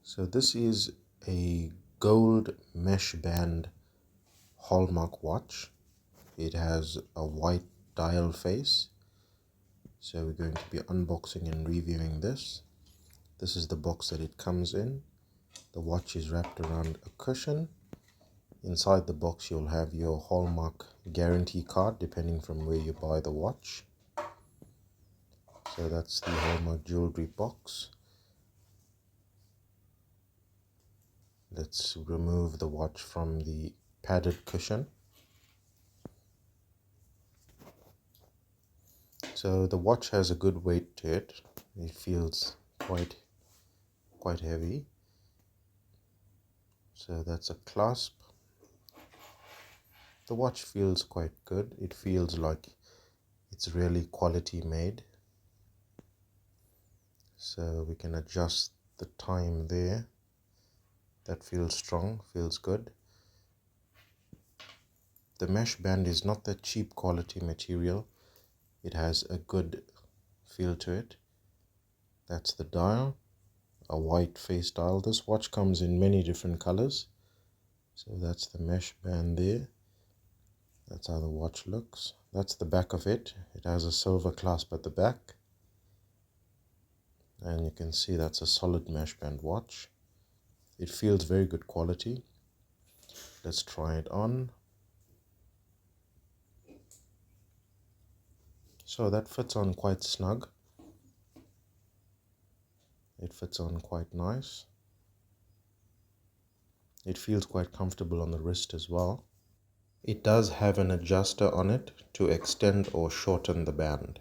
So this is a gold mesh band Hallmark watch. It has a white dial face. So we're going to be unboxing and reviewing this. This is the box that it comes in. The watch is wrapped around a cushion. Inside the box you'll have your Hallmark guarantee card depending from where you buy the watch. So that's the Hallmark jewelry box. Let's remove the watch from the padded cushion. So the watch has a good weight to it. It feels quite heavy. So that's a clasp. The watch feels quite good. It feels like it's really quality made. So we can adjust the time there. That feels strong, feels good. The mesh band is not that cheap quality material. It has a good feel to it. That's the dial, a white face dial. This watch comes in many different colors. So that's the mesh band there. That's how the watch looks. That's the back of it. It has a silver clasp at the back. And you can see that's a solid mesh band watch. It feels very good quality. Let's try it on. So that fits on quite snug. It fits on quite nice. It feels quite comfortable on the wrist as well. It does have an adjuster on it to extend or shorten the band.